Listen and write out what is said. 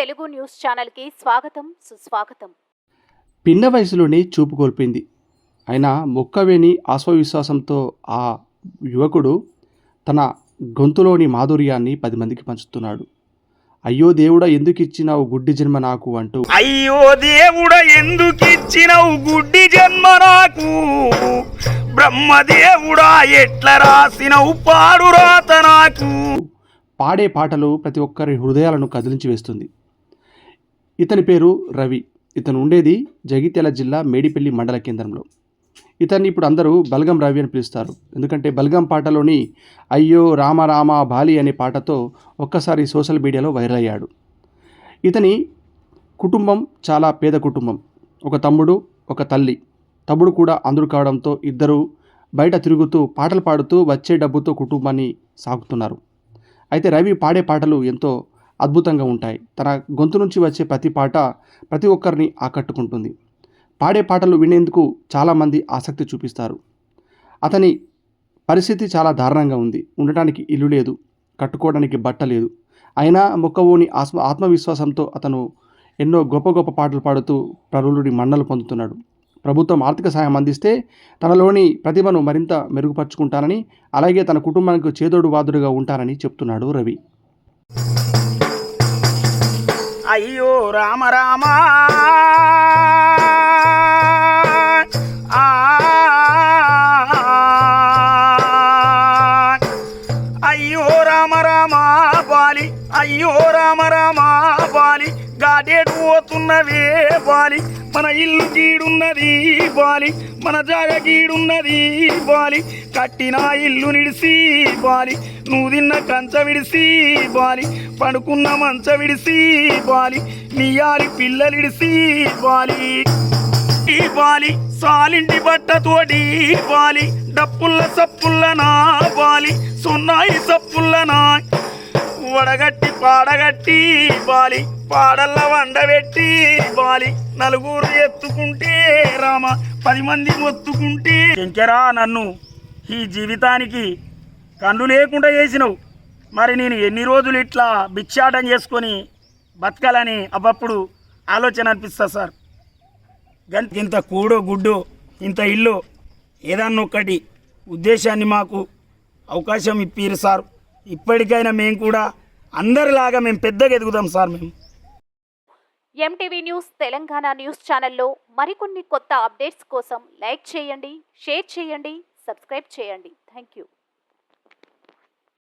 Telugu news ఛానల్కి స్వాగతం సుస్వాగతం. పిన్న వయసులోనే చూపు కోల్పోయింది. అయినా మొక్కవేని ఆత్మవిశ్వాసంతో ఆ యువకుడు తన గొంతులోని మాధుర్యాన్ని 10 మందికి పంచుతున్నాడు. అయ్యో దేవుడా ఎందుకిచ్చినావు గుడ్డి జన్మ నాకు అంటూ, అయ్యో దేవుడా ఎందుకిచ్చినావు గుడ్డి జన్మ నాకు, బ్రహ్మదేవుడా ఎట్లా రాసినవు పాడు రాత నాకు. పాడే పాటలు ప్రతి ఒక్కరి హృదయాలను కదిలించి వేస్తుంది. ఇతని పేరు రవి. ఇతను ఉండేది జగిత్యాల జిల్లా మేడిపల్లి మండల కేంద్రంలో. ఇతన్ని ఇప్పుడు అందరూ బల్గం రవి అని పిలుస్తారు. ఎందుకంటే బల్గం పాటలోని అయ్యో రామ రామ బాలి అనే పాటతో ఒక్కసారి సోషల్ మీడియాలో వైరల్ అయ్యాడు. ఇతని కుటుంబం చాలా పేద కుటుంబం. ఒక తమ్ముడు, ఒక తల్లి. తమ్ముడు కూడా అంధుడు కావడంతో ఇద్దరు బయట తిరుగుతూ పాటలు పాడుతూ వచ్చే డబ్బుతో కుటుంబాన్ని సాగుతున్నారు. అయితే రవి పాడే పాటలు ఎంతో అద్భుతంగా ఉంటాయి. తన గొంతు నుంచి వచ్చే ప్రతి పాట ప్రతి ఒక్కరిని ఆకట్టుకుంటుంది. పాడే పాటలు వినేందుకు చాలామంది ఆసక్తి చూపిస్తారు. అతని పరిస్థితి చాలా దారుణంగా ఉంది. ఉండటానికి ఇల్లు లేదు, కట్టుకోవడానికి బట్ట లేదు. అయినా మొక్కవోని ఆత్మవిశ్వాసంతో అతను ఎన్నో గొప్ప గొప్ప పాటలు పాడుతూ ప్రజలుడి మన్నలు పొందుతున్నాడు. ప్రభుత్వం ఆర్థిక సహాయం అందిస్తే తనలోని ప్రతిభను మరింత మెరుగుపరుచుకుంటానని, అలాగే తన కుటుంబానికి చేదోడు వాదుడుగా ఉంటానని చెప్తున్నాడు రవి. అయ్యో రామ రామ అయ్యో రామ రామ బాలి, అయ్యో రామ రామ బాలి, గాడేటు పోతున్నవే బాలి, మన ఇల్లు గీడున్నది బాలి, మన జాగ గీడున్నది బాలి, కట్టిన ఇల్లు నిడిసి బాలి, నువ్వు తిన్న కంచ విడిసి బాలి, పడుకున్న మంచ విడిసి బాలి, నీయాలి పిల్లలిడిసి బాలి ఈ బాలి, సాలింటి బట్టతోటి బాలి, డప్పుల్ల సప్పుల్ల నా బాలి, సున్నాయి సప్పుల్ల నా వడగట్టి పాడగట్టి బాలి, పాడల్ల వండబెట్టి బాలి, నలుగురు ఎత్తుకుంటే రామ 10 మంది మొత్తుకుంటే శంకరా నన్ను ఈ జీవితానికి కన్ను లేకుండా చేసినవు. మరి నేను ఎన్ని రోజులు ఇట్లా భిక్షాటం చేసుకొని బతకాలని అప్పుడు ఆలోచన అనిపిస్తా సార్. ఇంత కూడో గుడ్డో ఇంత ఇల్లు ఏదన్నా ఒక్కటి ఉద్దేశాన్ని మాకు అవకాశం ఇప్పిరు సార్. ఇప్పటికైనా మేము కూడా అందరిలాగా మేము పెద్దగా ఎదుగుదాం సార్. మేము ఎంటీవీ న్యూస్ తెలంగాణ న్యూస్ ఛానల్లో మరికొన్ని కొత్త అప్డేట్స్ కోసం లైక్ చేయండి, షేర్ చేయండి, సబ్స్క్రైబ్ చేయండి. Thank you.